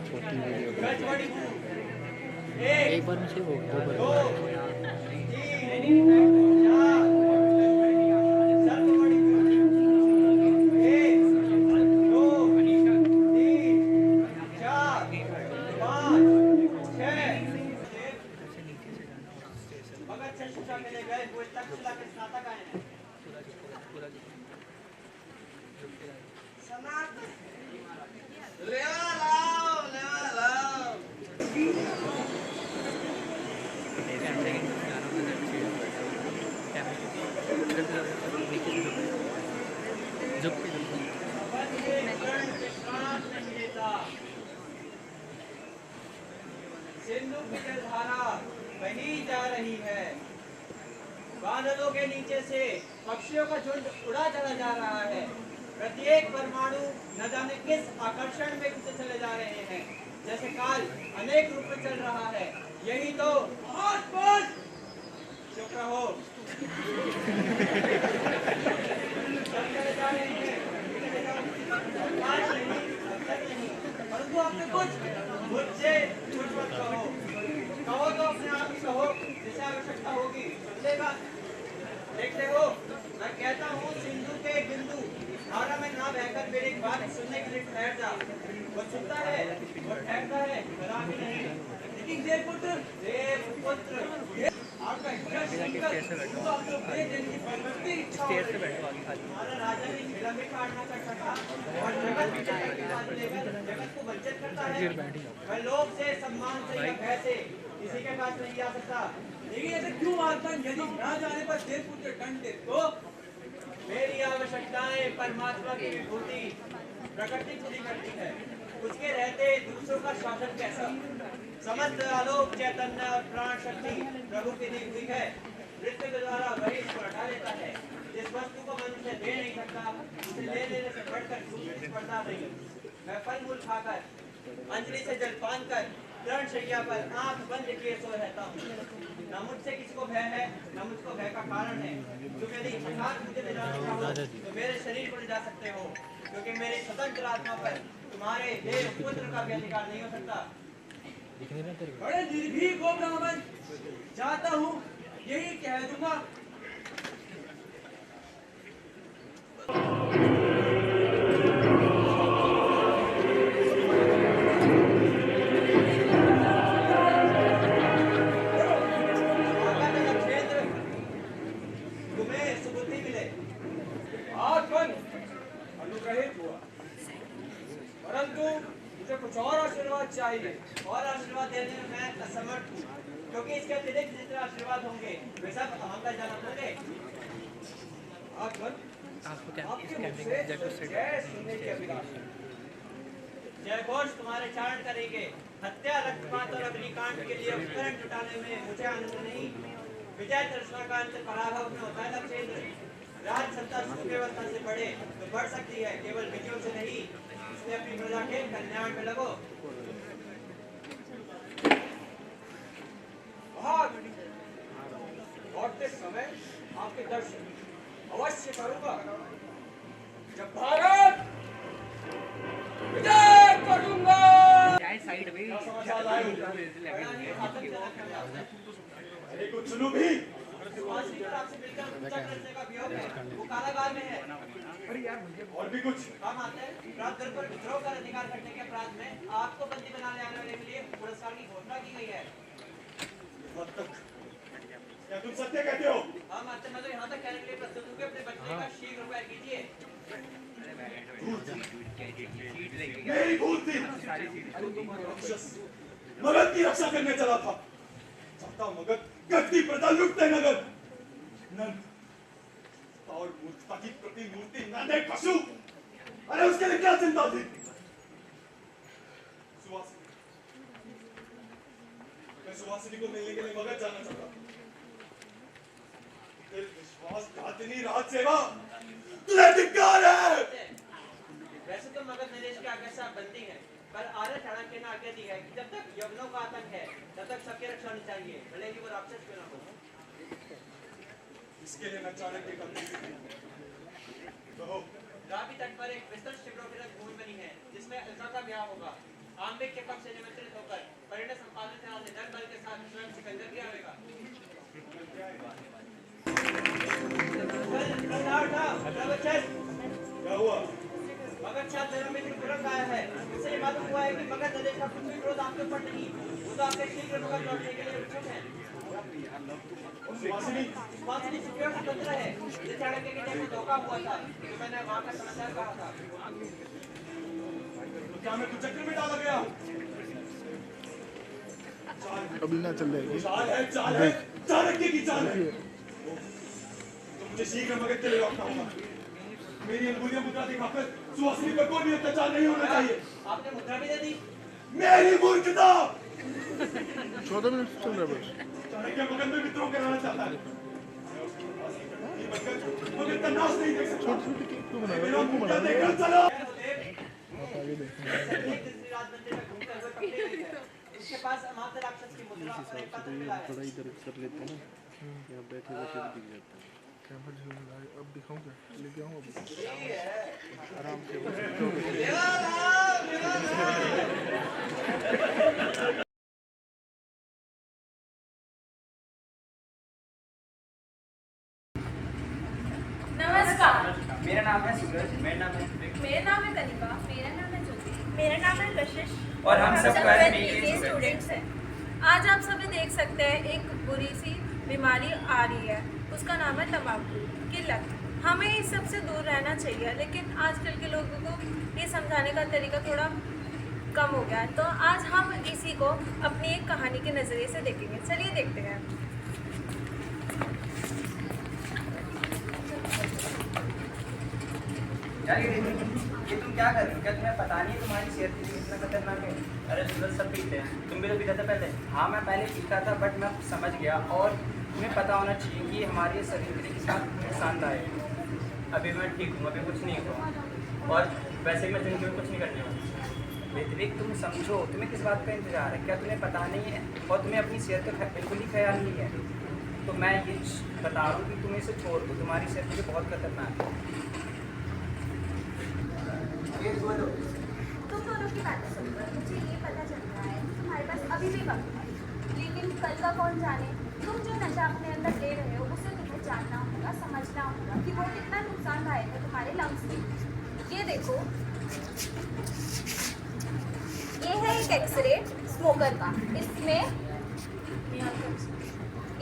छोटी वीडियो एक बार में से हो दो बार सिंधु की जलधारा बही जा रही है। बादलों के नीचे से पक्षियों का झुंड उड़ा चला जा रहा है। प्रत्येक परमाणु न जाने किस आकर्षण में घुसे चले जा रहे हैं। जैसे काल अनेक रूप में चल रहा है। यही तो बहुत चुप रहो। चले जा रहे हैं। परंतु आपने कुछ मुझसे कुछ मत कहो। कहो तो अपने आप ही कहो जिसे आवश्यकता होगी। सुनलेगा देखते हो मैं कहता हूँ सिंधु के बिंदु धारा में ना बहकर मेरी बात सुनने के लिए ठहर जा। वो सुनता है वो ठहरता है कदा भी नहीं। लेकिन देवपुत्र आपका हमारा राजा भी झेला में काटना करता था और जगत को वंचित करता है। वह लोग से सम्मान से या भय से किसी के पास नहीं जा सकता। लेकिन ऐसे क्यों आतंक यदि ना जाने पर देवपुत्र दंड दे तो मेरी आवश्यकताएं परमात्मा की विभूति प्रकृति पूरी करती है। उसके रहते दूसरों का शासन कैसा। समस्त आलोक चैतन्य और प्राण शक्ति प्रभु की दी हुई है। नृत्य के द्वारा वही इसको हटा लेता है। जिस वस्तु को मनुष्य दे नहीं सकता उसे ले लेने से बढ़कर दूसरी स्पर्धा नहीं। मैं फल मूल खाकर अंजलि से जलपान कर तरण शैया पर आंख बंद किए सो रहता हूँ। न मुझसे किसी को भय है न मुझको भय का कारण है। तुम यदि हठात मुझे ले जाना चाहो तो मेरे शरीर को ले जा सकते हो क्योंकि मेरे स्वतंत्र आत्मा पर तुम्हारे देव पुत्र का भी अधिकार नहीं हो सकता। बड़े निर्भीक हो ब्राह्मण जाता हूँ यही कह दूंगा। तुम्हें सुबुद्धि मिले आत्मन अनुग्रहित हुआ परंतु मुझे कुछ और आशीर्वाद चाहिए और आशीर्वाद देने में मैं असमर्थ हूँ क्योंकि इसके अतिरिक्त जितने आशीर्वाद होंगे वे सब अहंकार जनक होंगे। जय घोष तुम्हारे चारण करेंगे। हत्या रक्तपात और अग्निकांड के लिए उपकरण जुटाने में मुझे आनंद नहीं। विजय तृष्णा का अंत पराभव में होता है लक्ष्य। राज सत्ता सुव्यवस्था से बढ़े तो बढ़ सकती है केवल विजयों से नहीं। इसलिए अपनी प्रजा के कल्याण में लगो। लौटते समय आपके दर्शन अवश्य करूंगा। जब भारत विजय करूंगा। अरे कुछ सुनो भी वो कारागार में है। और भी कुछ काम आते हैं। रात पर विद्रोह का अधिकार करने के अपराध में आपको बंदी बनाने आने वाले के लिए पुरस्कार की घोषणा की गई है। क्या तुम सत्य कहते हो? हाँ मास्टर मैं तो यहाँ तक कहने के लिए प्रस्तुत हूँ कि अपने बच्चे का शीघ्र उपाय कीजिए। मेरी भूल थी। मगध की रक्षा करने चला था। चाहता मगध गद्दी प्रजा लुटते नगर और मूर्खता की प्रतिमूर्ति न दे पशु। अरे उसके लिए क्या चिंता थी? सुवासिनी को मिलने के लिए मगध जाना चाहता। विश्वासघातिनी राज सेवा तुझे धिक्कार है। वैसे तो मगध नरेश के आज्ञा से आप बंदी हैं, पर आर्य चाणक्य ने आज्ञा दी है कि जब तक यवनों का आतंक है तब तक सबकी रक्षा होनी चाहिए, भले ही वो राक्षस क्यों ना हो। इसके लिए मैं चाणक्य का तो रावी तट पर एक विस्तृत शिविरों की भूमि बनी है जिसमें अलका का ब्याह होगा। आम्बिक के पक्ष से निमंत्रित होकर परिणय संपादन से दल बल के साथ स्वयं सिकंदर की आवेगा। क्या हुआ? मगध छात्र धर्ममित्र तुरंत आया है। इससे ये मालूम हुआ है कि मगध प्रदेश का कुछ भी विरोध आपके ऊपर नहीं, वो तो आपके शीघ्र मगध लौटने के लिए इच्छुक है। सुहासिनी सुहासिनी सुप्रिया का तंत्र है। जिस चाणक्य के टाइम में धोखा हुआ था, तो मैंने वहां का समाचार कहा था। तो क्या मैं कुचक्र में डाला गया? अभी ना चल जाएगी। चाल है चाणक्य की चाल है। तो मुझे शीघ्र मगध के लिए लौटना होगा। मेरी अंगुलियां मुद्रा दिखाकर सुहासिनी पर कोई भी अत्याचार नहीं होना चाहिए। आपने मुद्रा भी दे दी। मेरी मूर्खता। 14 मिनट चल रहा है बस। चाणक्य मगध में विद्रोह कराना चाहता है। मगध का नाश नहीं देख सकता। छोटी छोटी केक क्यों बना रहे मेरा हो? मुद्दा देखकर चलो। आप आगे देखेंगे। इसके पास अमात्य राक्षस की मुद्रा और एक पत्र मिला है। थोड़ा इधर कर लेते हैं ना, यहाँ बैठे बैठे भी दिख जाता है। कैमरा जो है अब दिखाऊं क्या? लेके आऊं अभी? आराम से नमस्कार। मेरा नाम है सूरज। मेरा नाम है मेरा नाम है कनिका। मेरा नाम है ज्योति। मेरा नाम है कशिश। और हम सब सब ट्वेल्थ BA BA स्टूडेंट्स हैं। आज आप सभी देख सकते हैं एक बुरी सी बीमारी आ रही है, उसका नाम है तंबाकू की लत। हमें इस सब से दूर रहना चाहिए, लेकिन आजकल के लोगों को ये समझाने का तरीका थोड़ा कम हो गया है। तो आज हम इसी को अपनी एक कहानी के नज़रिए से देखेंगे। चलिए देखते हैं। ये तुम क्या कर रही हो? क्या तुम्हें पता नहीं है तुम्हारी सेहत के लिए कितना खतरनाक है? अरे सूरज सब पीते हैं, तुम भी तो पीता था पहले। हाँ मैं पहले पीता था, बट मैं समझ गया। और तुम्हें पता होना चाहिए कि हमारे शरीर के साथ नुकसानदायक है। अभी मैं ठीक हूँ, अभी कुछ नहीं हुआ, और वैसे मैं जिंदगी में कुछ नहीं करने वाला। ऋत्विक तुम समझो, तुम्हें किस बात का इंतजार है? क्या तुम्हें पता नहीं है? और तुम्हें अपनी सेहत का बिल्कुल ही ख्याल नहीं है। तो मैं ये बता रहा हूँ कि तुम इसे छोड़ दो, तुम्हारी सेहत के लिए बहुत खतरनाक है। तुम दोनों की बातें सुनकर मुझे ये पता चल रहा है कि तुम्हारे पास अभी भी वक्त है, लेकिन कल का कौन जाने। तुम जो नशा अपने अंदर ले रहे हो, उसे तुम्हें जानना होगा, समझना होगा कि वो कितना नुकसानदायक है तुम्हारे लंग्स के लिए। ये देखो, ये है एक एक्सरे स्मोकर का।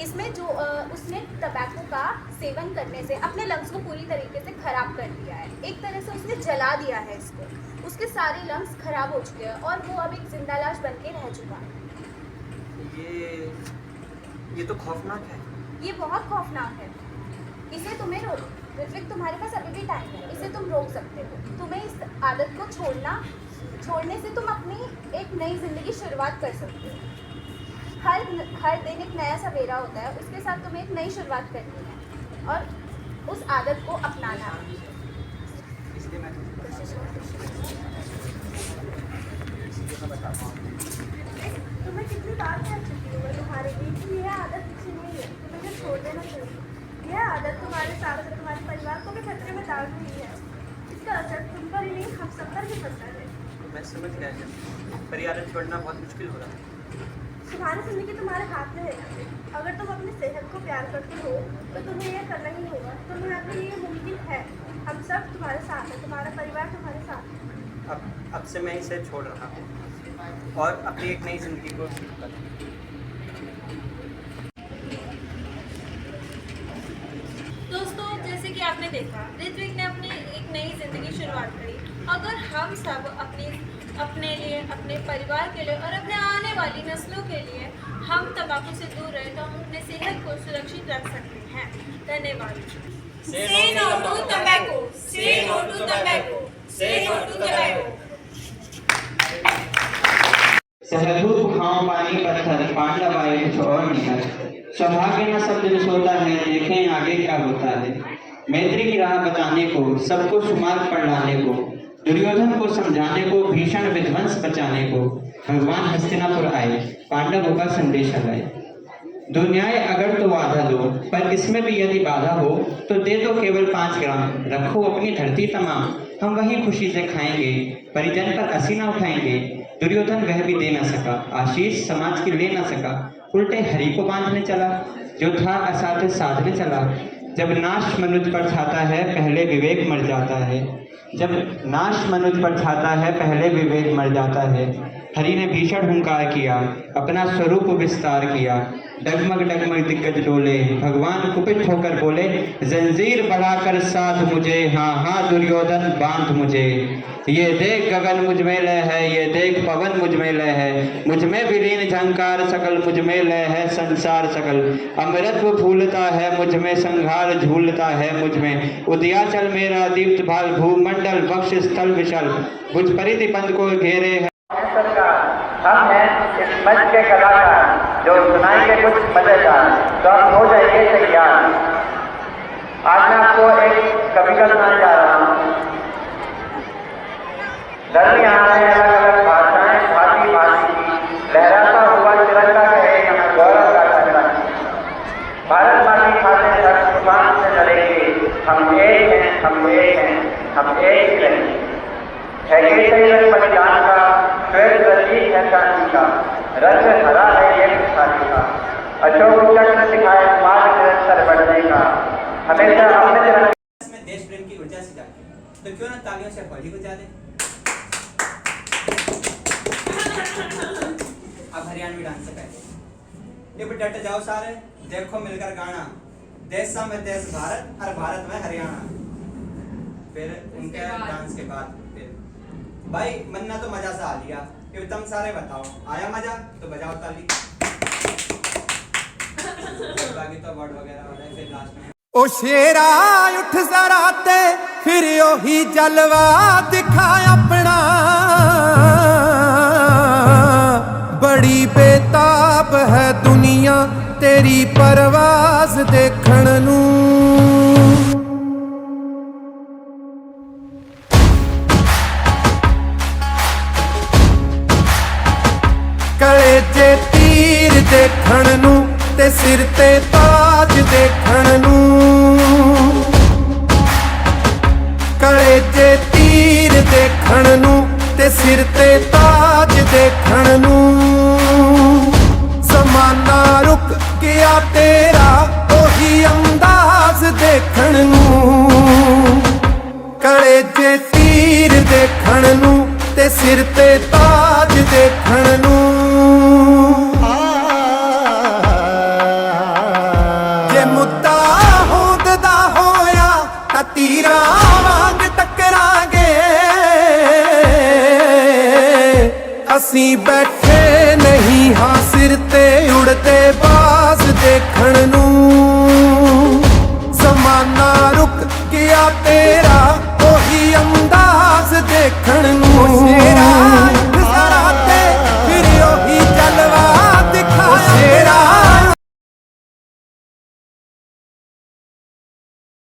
इसमें जो उसने टबैको का सेवन करने से अपने लंग्स को पूरी तरीके से खराब कर दिया है। एक तरह से उसने जला दिया है इसको। उसके सारे लंग्स खराब हो चुके हैं और वो अब एक जिंदा लाश बन के रह चुका है। ये तो खौफनाक है। ये बहुत खौफनाक है। इसे तुम्हें रोक, ऋत्विक तुम्हारे पास अभी भी टाइम है, इसे तुम रोक सकते हो। तुम्हें इस आदत को छोड़ने से तुम अपनी एक नई जिंदगी शुरुआत कर सकते हो। हर दिन एक नया सवेरा होता है, उसके साथ तुम्हें एक नई शुरुआत करनी है और उस आदत को अपनाना है। इसलिए मैं तुम्हें कितनी बार कह चुकी हूँ तुम्हारे लिए कि यह आदत अच्छी नहीं है, तुम्हें इसे छोड़ देना चाहिए। यह आदत तुम्हारे साथ साथ तुम्हारे परिवार को भी खतरे में डाल रही है। इसका असर तुम पर ही नहीं, हम सब पर भी पड़ता है। मैं समझ गया है, पर ये आदत छोड़ना बहुत मुश्किल हो रहा है। तुम्हारी जिंदगी तुम्हारे हाथ में है। अगर तुम अपनी सेहत को प्यार करते हो तो तुम्हें यह करना ही होगा। तुम्हारे लिए ये मुमकिन है। हम सब तुम्हारे साथ हैं, तुम्हारा परिवार तुम्हारे साथ है। अब से मैं इसे छोड़ रहा हूँ और अपनी एक नई जिंदगी को शुरू कर रहा हूँ। दोस्तों, जैसे कि आपने देखा, ऋत्विक ने अपनी एक नई जिंदगी शुरुआत करी। अगर हम सब अपने लिए, अपने परिवार के लिए और अपने आने वाली नस्लों के लिए हम तंबाकू से दूर रहे तो हम अपने सेहत को सुरक्षित रख सकते हैं। धन्यवाद। Say no to tobacco. Say no to tobacco. Say no to tobacco. सहधूत खाओ पानी पत्थर पांडव आए कुछ और निकल। सौभाग्य न शब्द होता है, देखें आगे क्या होता है। मैत्री की राह बचाने को, सबको सुमार्ग पर लाने को, दुर्योधन को समझाने को, भीषण विध्वंस बचाने को भगवान हस्तिनापुर आए, पांडवों का संदेश लाए। दो न्याय अगर तो वादा दो, पर इसमें भी यदि बाधा हो तो दे दो केवल 5 ग्राम। रखो अपनी धरती तमाम, हम वही खुशी से खाएंगे, परिजन पर असी न उठाएंगे। दुर्योधन वह भी दे न सका, आशीष समाज की ले न सका, उल्टे हरि को बांधने चला, जो था असाध्य साधने चला। जब नाश मनुष्य पर छाता है पहले विवेक मर जाता है, जब नाश मनुष्य पर छाता है पहले विवेक मर जाता है। हरि ने भीषण हुंकार किया, अपना स्वरूप विस्तार किया, डगमग डगमग दिग्गज डोले, भगवान कुपित होकर बोले, जंजीर बढ़ाकर साध मुझे, हाँ हाँ दुर्योधन बांध मुझे। ये देख गगन मुझ में लय है, ये देख पवन मुझ में लय है, मुझ में विलीन झंकार सकल, मुझ में लय है संसार सकल। अमृतत्व फूलता है मुझ में, संघार झूलता है मुझ में, उदयाचल मेरा दीप्त भाल, भूमंडल वक्ष स्थल विशल, भुज परिधि पंथ को घेरे है। हम हैं इस मंच के कलाकार जो सुनाएंगे कुछ मजेदार, तो आप हो जाइए तैयार। आज मैं आपको एक कविता सुनाने जा रहा हूँ। दर यहाँ है अलग अलग भाषाएं भांति भांति की, लहराता हुआ तिरंगा कहे यहाँ गौरव का झंडा। भारत माँ की खातिर हर तूफान से लड़ेंगे, हम एक हैं, हम एक हैं, हम एक ही रहेंगे। है ये सही रंग बलिदान का, श्वेत रंजीत है चांदी का, रंग हरा है ये खुशहाली का, अशोक चक्र दिखाए मार्ग निरंतर बढ़ने का, हमेशा अपने इसमें देश प्रेम की ऊर्जा से जाती है, तो क्यों ना तालियों से होली बजा दें। अब हरियाणवी डांस से पहले ये भी डट जाओ सारे, देखो मिलकर गाना, देश में देश भारत और भारत में हरियाणा। फिर उनके डांस के बाद फिर भाई मन्ना तो मजा सा आ लिया, कि तुम सारे बताओ आया मजा तो बजाओ ताली। बाकी तो वर्ड वगैरह हो रहा है फिर लास्ट में। ओ शेरा उठ जरा ते फिर ओही जलवा दिखा अपना, बड़ी बेताब है दुनिया तेरी परवाज देखण नू। कले चे तीर देखण नू ते सिर ते ताज देखण नू, कले चे तीर देखण नू ते सिर ते ताज देखण नू। ज़माना रुक गया तेरा ओही अंदाज देखण नू, कले चे तीर देखण नू ते सिर ते ताज देखण नू। जे मुद्दा होंददा होया तां तीरां वांग टकरांगे, असीं बैठे नहीं हां सिर ते उड़दे बाज